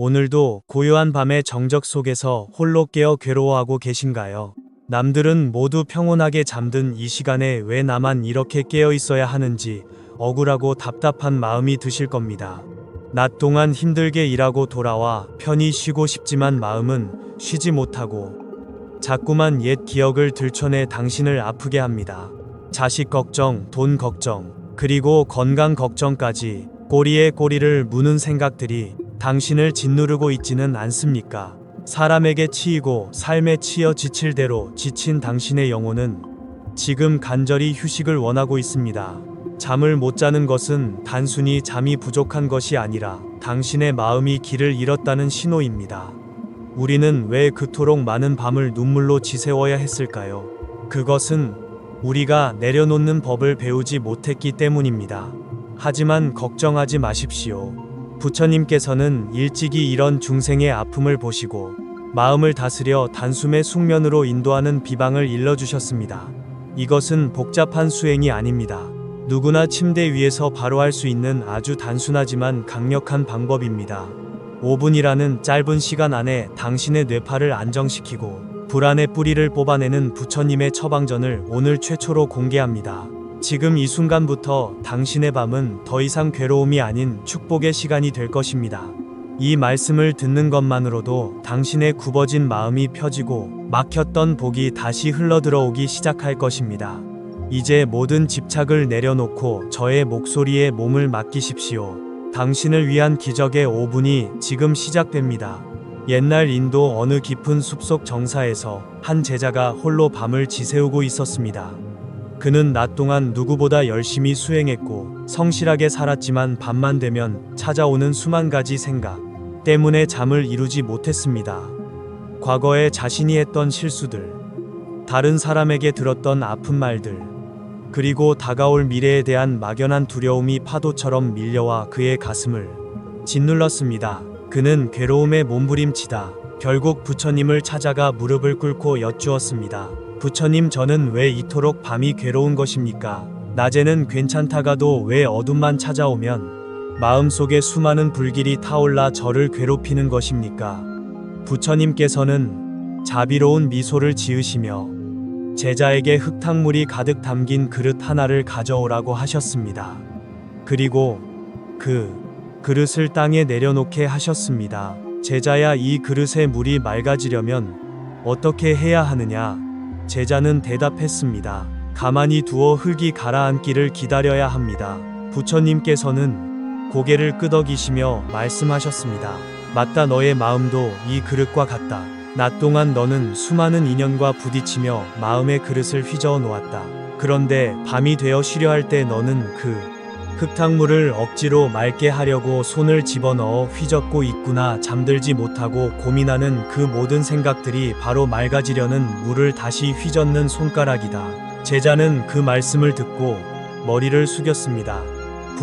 오늘도 고요한 밤의 정적 속에서 홀로 깨어 괴로워하고 계신가요? 남들은 모두 평온하게 잠든 이 시간에 왜 나만 이렇게 깨어 있어야 하는지 억울하고 답답한 마음이 드실 겁니다. 낮 동안 힘들게 일하고 돌아와 편히 쉬고 싶지만 마음은 쉬지 못하고 자꾸만 옛 기억을 들춰내 당신을 아프게 합니다. 자식 걱정, 돈 걱정, 그리고 건강 걱정까지 꼬리에 꼬리를 무는 생각들이 당신을 짓누르고 있지는 않습니까? 사람에게 치이고 삶에 치여 지칠 대로 지친 당신의 영혼은 지금 간절히 휴식을 원하고 있습니다. 잠을 못 자는 것은 단순히 잠이 부족한 것이 아니라 당신의 마음이 길을 잃었다는 신호입니다. 우리는 왜 그토록 많은 밤을 눈물로 지새워야 했을까요? 그것은 우리가 내려놓는 법을 배우지 못했기 때문입니다. 하지만 걱정하지 마십시오. 부처님께서는 일찍이 이런 중생의 아픔을 보시고 마음을 다스려 단숨에 숙면으로 인도하는 비방을 일러주셨습니다. 이것은 복잡한 수행이 아닙니다. 누구나 침대 위에서 바로 할 수 있는 아주 단순하지만 강력한 방법입니다. 5분이라는 짧은 시간 안에 당신의 뇌파를 안정시키고 불안의 뿌리를 뽑아내는 부처님의 처방전을 오늘 최초로 공개합니다. 지금 이 순간부터 당신의 밤은 더 이상 괴로움이 아닌 축복의 시간이 될 것입니다. 이 말씀을 듣는 것만으로도 당신의 굽어진 마음이 펴지고 막혔던 복이 다시 흘러들어오기 시작할 것입니다. 이제 모든 집착을 내려놓고 저의 목소리에 몸을 맡기십시오. 당신을 위한 기적의 5분이 지금 시작됩니다. 옛날 인도 어느 깊은 숲속 정사에서 한 제자가 홀로 밤을 지새우고 있었습니다. 그는 낮 동안 누구보다 열심히 수행했고 성실하게 살았지만 밤만 되면 찾아오는 수만 가지 생각 때문에 잠을 이루지 못했습니다. 과거에 자신이 했던 실수들, 다른 사람에게 들었던 아픈 말들, 그리고 다가올 미래에 대한 막연한 두려움이 파도처럼 밀려와 그의 가슴을 짓눌렀습니다. 그는 괴로움에 몸부림치다 결국 부처님을 찾아가 무릎을 꿇고 여쭈었습니다. 부처님, 저는 왜 이토록 밤이 괴로운 것입니까? 낮에는 괜찮다가도 왜 어둠만 찾아오면 마음속에 수많은 불길이 타올라 저를 괴롭히는 것입니까? 부처님께서는 자비로운 미소를 지으시며 제자에게 흙탕물이 가득 담긴 그릇 하나를 가져오라고 하셨습니다. 그리고 그 그릇을 땅에 내려놓게 하셨습니다. 제자야, 이 그릇의 물이 맑아지려면 어떻게 해야 하느냐? 제자는 대답했습니다. 가만히 두어 흙이 가라앉기를 기다려야 합니다. 부처님께서는 고개를 끄덕이시며 말씀하셨습니다. 맞다, 너의 마음도 이 그릇과 같다. 낮 동안 너는 수많은 인연과 부딪히며 마음의 그릇을 휘저어 놓았다. 그런데 밤이 되어 쉬려 할 때 너는 그 흙탕물을 억지로 맑게 하려고 손을 집어넣어 휘젓고 있구나. 잠들지 못하고 고민하는 그 모든 생각들이 바로 맑아지려는 물을 다시 휘젓는 손가락이다. 제자는 그 말씀을 듣고 머리를 숙였습니다.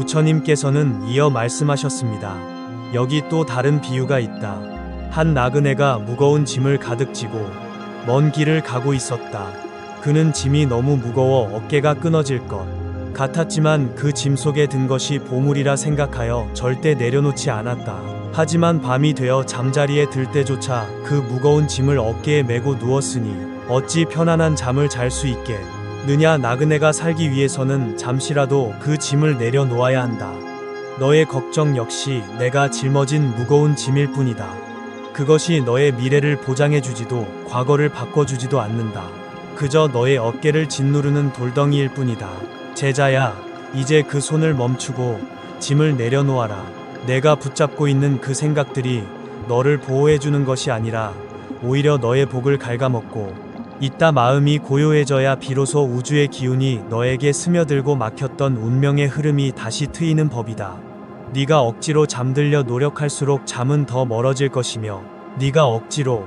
부처님께서는 이어 말씀하셨습니다. 여기 또 다른 비유가 있다. 한 나그네가 무거운 짐을 가득 지고 먼 길을 가고 있었다. 그는 짐이 너무 무거워 어깨가 끊어질 것 같았지만 그 짐 속에 든 것이 보물이라 생각하여 절대 내려놓지 않았다. 하지만 밤이 되어 잠자리에 들 때조차 그 무거운 짐을 어깨에 메고 누웠으니 어찌 편안한 잠을 잘 수 있겠느냐. 나그네가 살기 위해서는 잠시라도 그 짐을 내려놓아야 한다. 너의 걱정 역시 내가 짊어진 무거운 짐일 뿐이다. 그것이 너의 미래를 보장해주지도 과거를 바꿔주지도 않는다. 그저 너의 어깨를 짓누르는 돌덩이일 뿐이다. 제자야, 이제 그 손을 멈추고 짐을 내려놓아라. 내가 붙잡고 있는 그 생각들이 너를 보호해주는 것이 아니라 오히려 너의 복을 갉아먹고 있다. 마음이 고요해져야 비로소 우주의 기운이 너에게 스며들고 막혔던 운명의 흐름이 다시 트이는 법이다. 네가 억지로 잠들려 노력할수록 잠은 더 멀어질 것이며 네가 억지로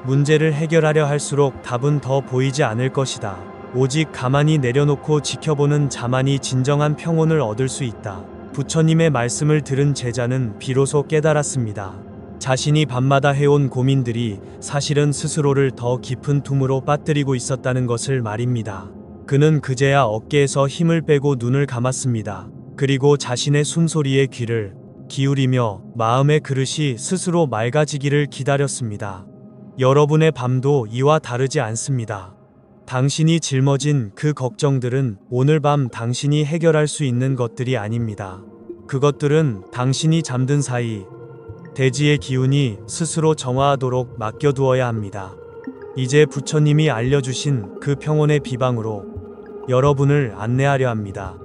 문제를 해결하려 할수록 답은 더 보이지 않을 것이다. 오직 가만히 내려놓고 지켜보는 자만이 진정한 평온을 얻을 수 있다. 부처님의 말씀을 들은 제자는 비로소 깨달았습니다. 자신이 밤마다 해온 고민들이 사실은 스스로를 더 깊은 둠으로 빠뜨리고 있었다는 것을 말입니다. 그는 그제야 어깨에서 힘을 빼고 눈을 감았습니다. 그리고 자신의 숨소리에 귀를 기울이며 마음의 그릇이 스스로 맑아지기를 기다렸습니다. 여러분의 밤도 이와 다르지 않습니다. 당신이 짊어진 그 걱정들은 오늘 밤 당신이 해결할 수 있는 것들이 아닙니다. 그것들은 당신이 잠든 사이 대지의 기운이 스스로 정화하도록 맡겨두어야 합니다. 이제 부처님이 알려주신 그 평온의 비방으로 여러분을 안내하려 합니다.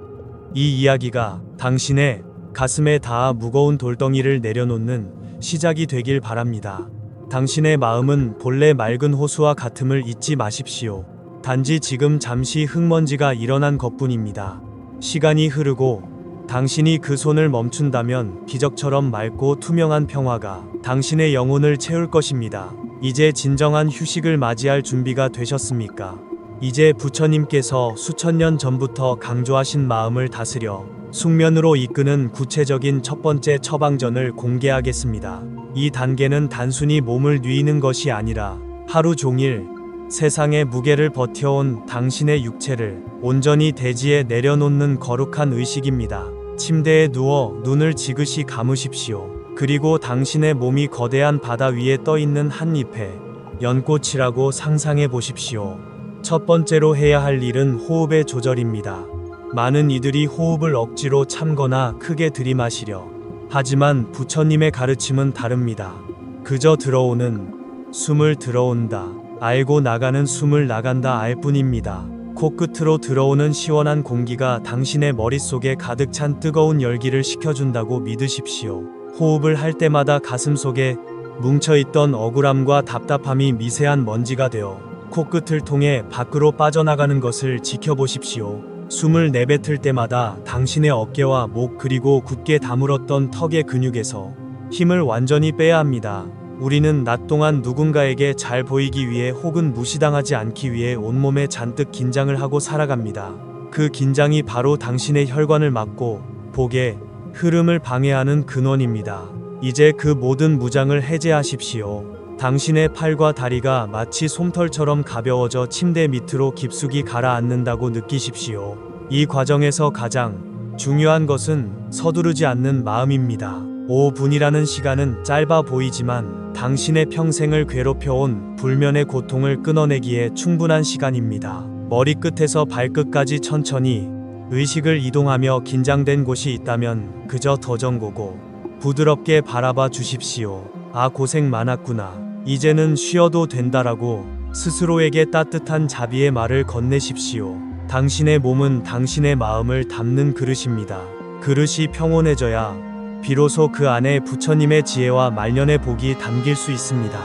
이 이야기가 당신의 가슴에 닿아 무거운 돌덩이를 내려놓는 시작이 되길 바랍니다. 당신의 마음은 본래 맑은 호수와 같음을 잊지 마십시오. 단지 지금 잠시 흙먼지가 일어난 것뿐입니다. 시간이 흐르고 당신이 그 손을 멈춘다면 기적처럼 맑고 투명한 평화가 당신의 영혼을 채울 것입니다. 이제 진정한 휴식을 맞이할 준비가 되셨습니까? 이제 부처님께서 수천 년 전부터 강조하신 마음을 다스려 숙면으로 이끄는 구체적인 첫 번째 처방전을 공개하겠습니다. 이 단계는 단순히 몸을 누이는 것이 아니라 하루 종일 세상의 무게를 버텨온 당신의 육체를 온전히 대지에 내려놓는 거룩한 의식입니다. 침대에 누워 눈을 지그시 감으십시오. 그리고 당신의 몸이 거대한 바다 위에 떠있는 한 잎의 연꽃이라고 상상해 보십시오. 첫 번째로 해야 할 일은 호흡의 조절입니다. 많은 이들이 호흡을 억지로 참거나 크게 들이마시려 하지만 부처님의 가르침은 다릅니다. 그저 들어오는 숨을 들어온다, 알고 나가는 숨을 나간다 알 뿐입니다. 코끝으로 들어오는 시원한 공기가 당신의 머릿속에 가득 찬 뜨거운 열기를 식혀준다고 믿으십시오. 호흡을 할 때마다 가슴 속에 뭉쳐있던 억울함과 답답함이 미세한 먼지가 되어 코끝을 통해 밖으로 빠져나가는 것을 지켜보십시오. 숨을 내뱉을 때마다 당신의 어깨와 목 그리고 굳게 다물었던 턱의 근육에서 힘을 완전히 빼야 합니다. 우리는 낮 동안 누군가에게 잘 보이기 위해 혹은 무시당하지 않기 위해 온몸에 잔뜩 긴장을 하고 살아갑니다. 그 긴장이 바로 당신의 혈관을 막고 복의 흐름을 방해하는 근원입니다. 이제 그 모든 무장을 해제하십시오. 당신의 팔과 다리가 마치 솜털처럼 가벼워져 침대 밑으로 깊숙이 가라앉는다고 느끼십시오. 이 과정에서 가장 중요한 것은 서두르지 않는 마음입니다. 5분이라는 시간은 짧아 보이지만 당신의 평생을 괴롭혀온 불면의 고통을 끊어내기에 충분한 시간입니다. 머리끝에서 발끝까지 천천히 의식을 이동하며 긴장된 곳이 있다면 그저 더정고고 부드럽게 바라봐 주십시오. 아, 고생 많았구나. 이제는 쉬어도 된다라고 스스로에게 따뜻한 자비의 말을 건네십시오. 당신의 몸은 당신의 마음을 담는 그릇입니다. 그릇이 평온해져야 비로소 그 안에 부처님의 지혜와 말년의 복이 담길 수 있습니다.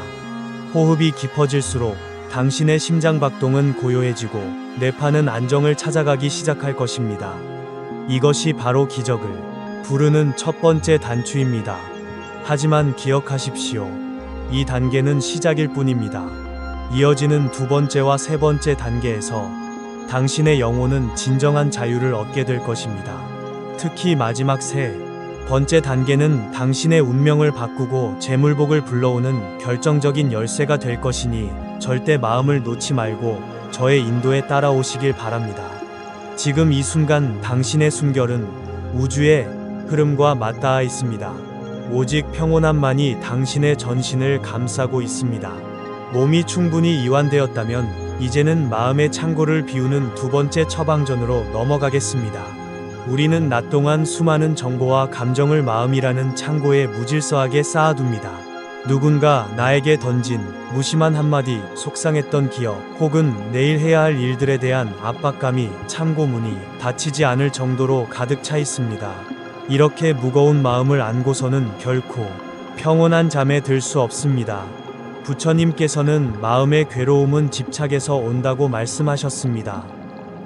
호흡이 깊어질수록 당신의 심장박동은 고요해지고 뇌파는 안정을 찾아가기 시작할 것입니다. 이것이 바로 기적을 부르는 첫 번째 단추입니다. 하지만 기억하십시오. 이 단계는 시작일 뿐입니다. 이어지는 두 번째와 세 번째 단계에서 당신의 영혼은 진정한 자유를 얻게 될 것입니다. 특히 마지막 세 번째 단계는 당신의 운명을 바꾸고 재물복을 불러오는 결정적인 열쇠가 될 것이니 절대 마음을 놓지 말고 저의 인도에 따라오시길 바랍니다. 지금 이 순간 당신의 숨결은 우주의 흐름과 맞닿아 있습니다. 오직 평온함만이 당신의 전신을 감싸고 있습니다. 몸이 충분히 이완되었다면 이제는 마음의 창고를 비우는 두 번째 처방전으로 넘어가겠습니다. 우리는 낮 동안 수많은 정보와 감정을 마음이라는 창고에 무질서하게 쌓아둡니다. 누군가 나에게 던진 무심한 한마디, 속상했던 기억, 혹은 내일 해야 할 일들에 대한 압박감이 창고 문이 닫히지 않을 정도로 가득 차 있습니다. 이렇게 무거운 마음을 안고서는 결코 평온한 잠에 들 수 없습니다. 부처님께서는 마음의 괴로움은 집착에서 온다고 말씀하셨습니다.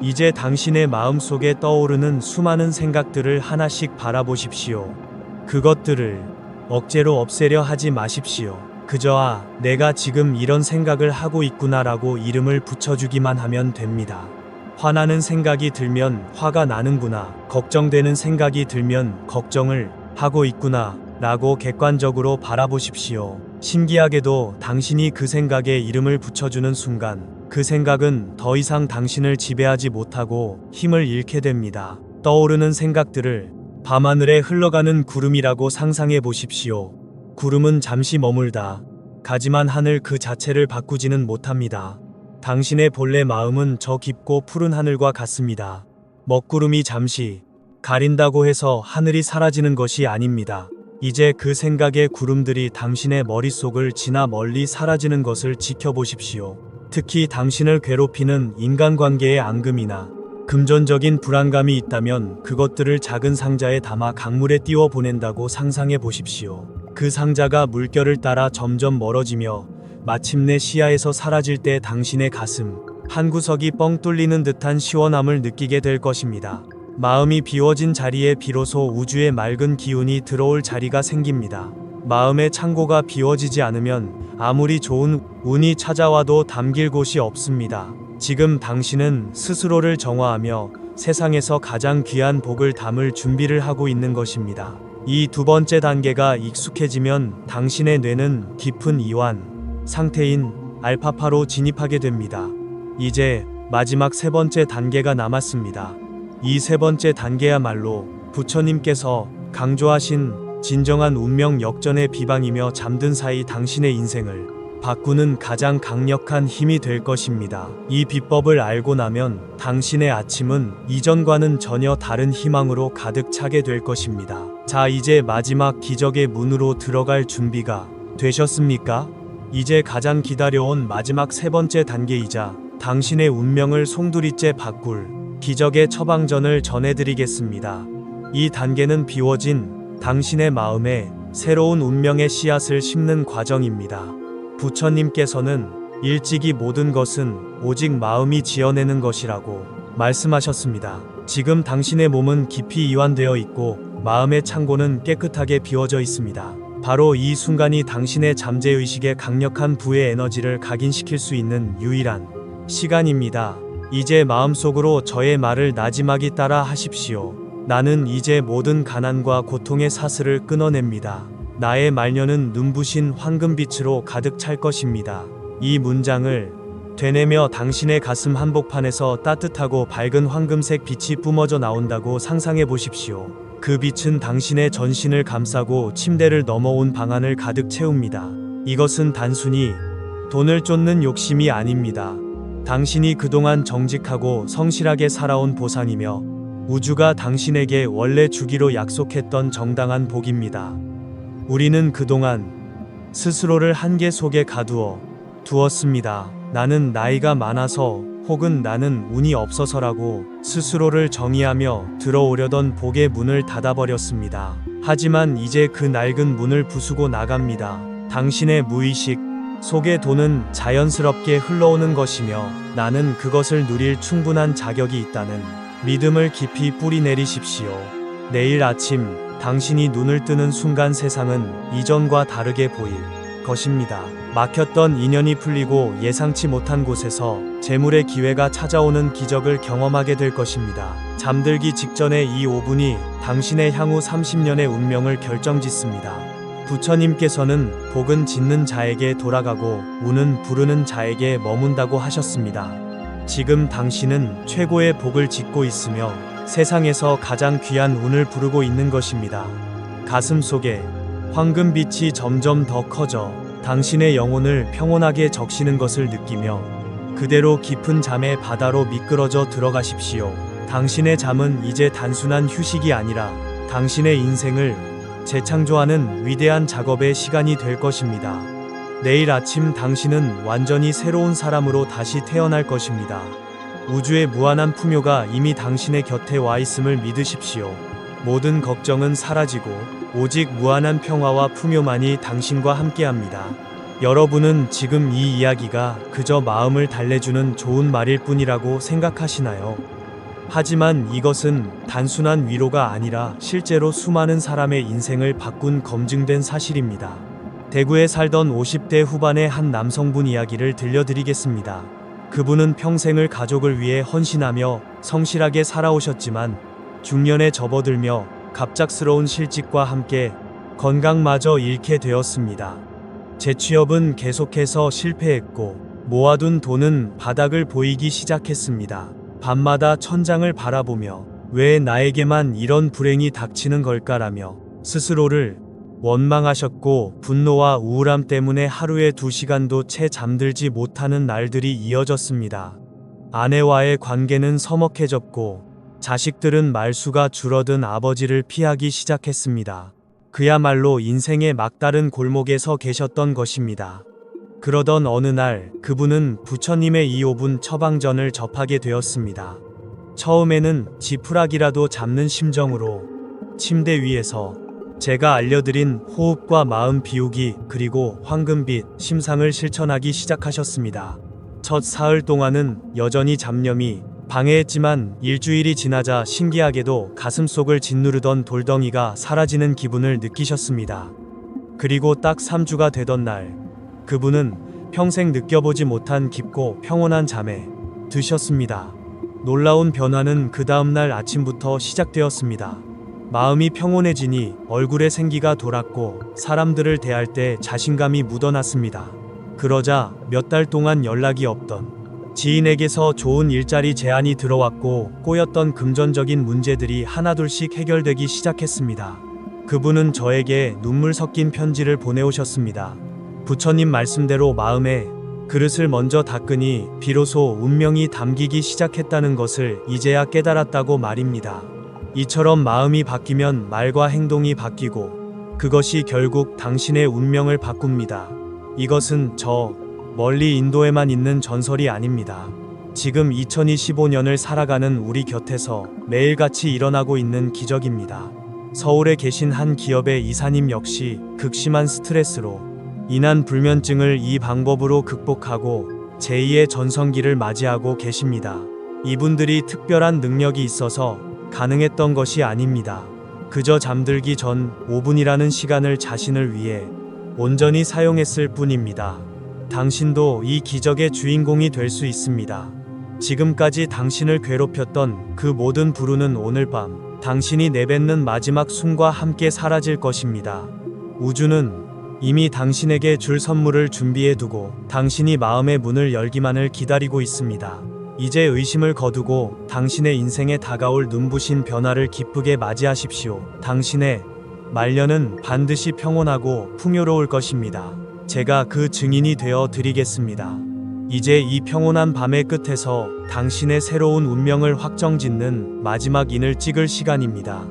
이제 당신의 마음속에 떠오르는 수많은 생각들을 하나씩 바라보십시오. 그것들을 억제로 없애려 하지 마십시오. 그저 아, 내가 지금 이런 생각을 하고 있구나라고 이름을 붙여주기만 하면 됩니다. 화나는 생각이 들면 화가 나는구나, 걱정되는 생각이 들면 걱정을 하고 있구나 라고 객관적으로 바라보십시오. 신기하게도 당신이 그 생각에 이름을 붙여주는 순간 그 생각은 더 이상 당신을 지배하지 못하고 힘을 잃게 됩니다. 떠오르는 생각들을 밤하늘에 흘러가는 구름이라고 상상해 보십시오. 구름은 잠시 머물다 가지만 하늘 그 자체를 바꾸지는 못합니다. 당신의 본래 마음은 저 깊고 푸른 하늘과 같습니다. 먹구름이 잠시 가린다고 해서 하늘이 사라지는 것이 아닙니다. 이제 그 생각의 구름들이 당신의 머릿속을 지나 멀리 사라지는 것을 지켜보십시오. 특히 당신을 괴롭히는 인간관계의 앙금이나 금전적인 불안감이 있다면 그것들을 작은 상자에 담아 강물에 띄워 보낸다고 상상해 보십시오. 그 상자가 물결을 따라 점점 멀어지며 마침내 시야에서 사라질 때 당신의 가슴 한 구석이 뻥 뚫리는 듯한 시원함을 느끼게 될 것입니다. 마음이 비워진 자리에 비로소 우주의 맑은 기운이 들어올 자리가 생깁니다. 마음의 창고가 비워지지 않으면 아무리 좋은 운이 찾아와도 담길 곳이 없습니다. 지금 당신은 스스로를 정화하며 세상에서 가장 귀한 복을 담을 준비를 하고 있는 것입니다. 이 두 번째 단계가 익숙해지면 당신의 뇌는 깊은 이완 상태인 알파파로 진입하게 됩니다. 이제 마지막 세 번째 단계가 남았습니다. 이 세 번째 단계야말로 부처님께서 강조하신 진정한 운명 역전의 비방이며 잠든 사이 당신의 인생을 바꾸는 가장 강력한 힘이 될 것입니다. 이 비법을 알고 나면 당신의 아침은 이전과는 전혀 다른 희망으로 가득 차게 될 것입니다. 자, 이제 마지막 기적의 문으로 들어갈 준비가 되셨습니까? 이제 가장 기다려온 마지막 세 번째 단계이자 당신의 운명을 송두리째 바꿀 기적의 처방전을 전해드리겠습니다. 이 단계는 비워진 당신의 마음에 새로운 운명의 씨앗을 심는 과정입니다. 부처님께서는 일찍이 모든 것은 오직 마음이 지어내는 것이라고 말씀하셨습니다. 지금 당신의 몸은 깊이 이완되어 있고 마음의 창고는 깨끗하게 비워져 있습니다. 바로 이 순간이 당신의 잠재의식의 강력한 부의 에너지를 각인시킬 수 있는 유일한 시간입니다. 이제 마음속으로 저의 말을 나지막이 따라 하십시오. 나는 이제 모든 가난과 고통의 사슬을 끊어냅니다. 나의 말년은 눈부신 황금빛으로 가득 찰 것입니다. 이 문장을 되뇌며 당신의 가슴 한복판에서 따뜻하고 밝은 황금색 빛이 뿜어져 나온다고 상상해 보십시오. 그 빛은 당신의 전신을 감싸고 침대를 넘어온 방안을 가득 채웁니다. 이것은 단순히 돈을 쫓는 욕심이 아닙니다. 당신이 그동안 정직하고 성실하게 살아온 보상이며 우주가 당신에게 원래 주기로 약속했던 정당한 복입니다. 우리는 그동안 스스로를 한계 속에 가두어 두었습니다. 나는 나이가 많아서 혹은 나는 운이 없어서라고 스스로를 정의하며 들어오려던 복의 문을 닫아버렸습니다. 하지만 이제 그 낡은 문을 부수고 나갑니다. 당신의 무의식 속에 돈은 자연스럽게 흘러오는 것이며 나는 그것을 누릴 충분한 자격이 있다는 믿음을 깊이 뿌리내리십시오. 내일 아침 당신이 눈을 뜨는 순간 세상은 이전과 다르게 보일 것입니다. 막혔던 인연이 풀리고 예상치 못한 곳에서 재물의 기회가 찾아오는 기적을 경험하게 될 것입니다. 잠들기 직전의 이 5분이 당신의 향후 30년의 운명을 결정짓습니다. 부처님께서는 복은 짓는 자에게 돌아가고 운은 부르는 자에게 머문다고 하셨습니다. 지금 당신은 최고의 복을 짓고 있으며 세상에서 가장 귀한 운을 부르고 있는 것입니다. 가슴 속에 황금빛이 점점 더 커져 당신의 영혼을 평온하게 적시는 것을 느끼며 그대로 깊은 잠의 바다로 미끄러져 들어가십시오. 당신의 잠은 이제 단순한 휴식이 아니라 당신의 인생을 재창조하는 위대한 작업의 시간이 될 것입니다. 내일 아침 당신은 완전히 새로운 사람으로 다시 태어날 것입니다. 우주의 무한한 풍요가 이미 당신의 곁에 와 있음을 믿으십시오. 모든 걱정은 사라지고 오직 무한한 평화와 풍요만이 당신과 함께합니다. 여러분은 지금 이 이야기가 그저 마음을 달래주는 좋은 말일 뿐이라고 생각하시나요? 하지만 이것은 단순한 위로가 아니라 실제로 수많은 사람의 인생을 바꾼 검증된 사실입니다. 대구에 살던 50대 후반의 한 남성분 이야기를 들려드리겠습니다. 그분은 평생을 가족을 위해 헌신하며 성실하게 살아오셨지만 중년에 접어들며 갑작스러운 실직과 함께 건강마저 잃게 되었습니다. 재취업은 계속해서 실패했고 모아둔 돈은 바닥을 보이기 시작했습니다. 밤마다 천장을 바라보며 왜 나에게만 이런 불행이 닥치는 걸까라며 스스로를 원망하셨고 분노와 우울함 때문에 하루에 2시간도 채 잠들지 못하는 날들이 이어졌습니다. 아내와의 관계는 서먹해졌고 자식들은 말수가 줄어든 아버지를 피하기 시작했습니다. 그야말로 인생의 막다른 골목에 서 계셨던 것입니다. 그러던 어느 날 그분은 부처님의 이오분 처방전을 접하게 되었습니다. 처음에는 지푸라기라도 잡는 심정으로 침대 위에서 제가 알려드린 호흡과 마음 비우기 그리고 황금빛 심상을 실천하기 시작하셨습니다. 첫 사흘 동안은 여전히 잡념이 방해했지만 일주일이 지나자 신기하게도 가슴속을 짓누르던 돌덩이가 사라지는 기분을 느끼셨습니다. 그리고 딱 3주가 되던 날 그분은 평생 느껴보지 못한 깊고 평온한 잠에 드셨습니다. 놀라운 변화는 그 다음날 아침부터 시작되었습니다. 마음이 평온해지니 얼굴에 생기가 돌았고 사람들을 대할 때 자신감이 묻어났습니다. 그러자 몇 달 동안 연락이 없던 지인에게서 좋은 일자리 제안이 들어왔고 꼬였던 금전적인 문제들이 하나둘씩 해결되기 시작했습니다. 그분은 저에게 눈물 섞인 편지를 보내오셨습니다. 부처님 말씀대로 마음에 그릇을 먼저 닦으니 비로소 운명이 담기기 시작했다는 것을 이제야 깨달았다고 말입니다. 이처럼 마음이 바뀌면 말과 행동이 바뀌고 그것이 결국 당신의 운명을 바꿉니다. 이것은 저 멀리 인도에만 있는 전설이 아닙니다. 지금 2025년을 살아가는 우리 곁에서 매일같이 일어나고 있는 기적입니다. 서울에 계신 한 기업의 이사님 역시 극심한 스트레스로 인한 불면증을 이 방법으로 극복하고 제2의 전성기를 맞이하고 계십니다. 이분들이 특별한 능력이 있어서 가능했던 것이 아닙니다. 그저 잠들기 전 5분이라는 시간을 자신을 위해 온전히 사용했을 뿐입니다. 당신도 이 기적의 주인공이 될 수 있습니다. 지금까지 당신을 괴롭혔던 그 모든 불운은 오늘 밤 당신이 내뱉는 마지막 숨과 함께 사라질 것입니다. 우주는 이미 당신에게 줄 선물을 준비해 두고 당신이 마음의 문을 열기만을 기다리고 있습니다. 이제 의심을 거두고 당신의 인생에 다가올 눈부신 변화를 기쁘게 맞이하십시오. 당신의 말년은 반드시 평온하고 풍요로울 것입니다. 제가 그 증인이 되어 드리겠습니다. 이제 이 평온한 밤의 끝에서 당신의 새로운 운명을 확정짓는 마지막 인을 찍을 시간입니다.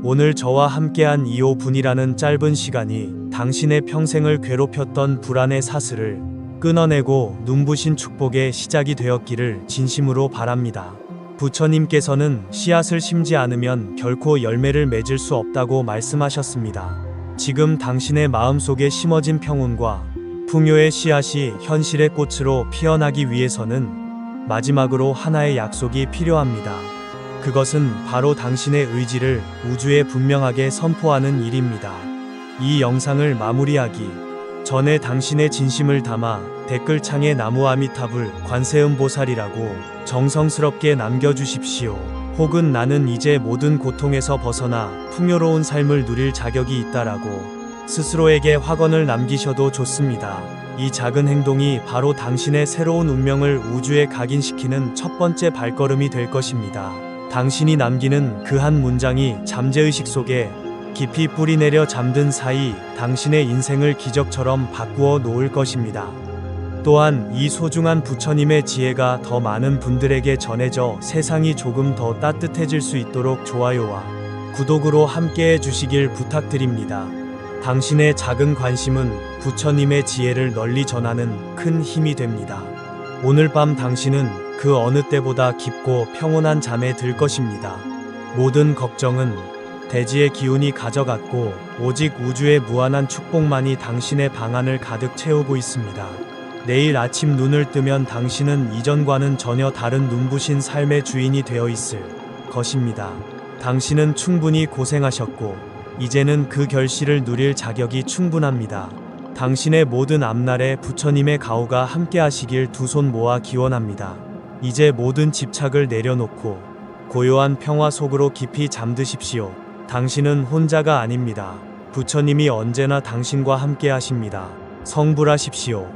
오늘 저와 함께한 25분이라는 짧은 시간이 당신의 평생을 괴롭혔던 불안의 사슬을 끊어내고 눈부신 축복의 시작이 되었기를 진심으로 바랍니다. 부처님께서는 씨앗을 심지 않으면 결코 열매를 맺을 수 없다고 말씀하셨습니다. 지금 당신의 마음속에 심어진 평온과 풍요의 씨앗이 현실의 꽃으로 피어나기 위해서는 마지막으로 하나의 약속이 필요합니다. 그것은 바로 당신의 의지를 우주에 분명하게 선포하는 일입니다. 이 영상을 마무리하기 전에 당신의 진심을 담아 댓글창에 나무 아미타불 관세음보살이라고 정성스럽게 남겨주십시오. 혹은 나는 이제 모든 고통에서 벗어나 풍요로운 삶을 누릴 자격이 있다라고 스스로에게 확언을 남기셔도 좋습니다. 이 작은 행동이 바로 당신의 새로운 운명을 우주에 각인시키는 첫 번째 발걸음이 될 것입니다. 당신이 남기는 그 한 문장이 잠재의식 속에 깊이 뿌리내려 잠든 사이 당신의 인생을 기적처럼 바꾸어 놓을 것입니다. 또한 이 소중한 부처님의 지혜가 더 많은 분들에게 전해져 세상이 조금 더 따뜻해질 수 있도록 좋아요와 구독으로 함께해 주시길 부탁드립니다. 당신의 작은 관심은 부처님의 지혜를 널리 전하는 큰 힘이 됩니다. 오늘 밤 당신은 그 어느 때보다 깊고 평온한 잠에 들 것입니다. 모든 걱정은 대지의 기운이 가져갔고 오직 우주의 무한한 축복만이 당신의 방안을 가득 채우고 있습니다. 내일 아침 눈을 뜨면 당신은 이전과는 전혀 다른 눈부신 삶의 주인이 되어 있을 것입니다. 당신은 충분히 고생하셨고 이제는 그 결실을 누릴 자격이 충분합니다. 당신의 모든 앞날에 부처님의 가호가 함께하시길 두 손 모아 기원합니다. 이제 모든 집착을 내려놓고 고요한 평화 속으로 깊이 잠드십시오. 당신은 혼자가 아닙니다. 부처님이 언제나 당신과 함께 하십니다. 성불하십시오.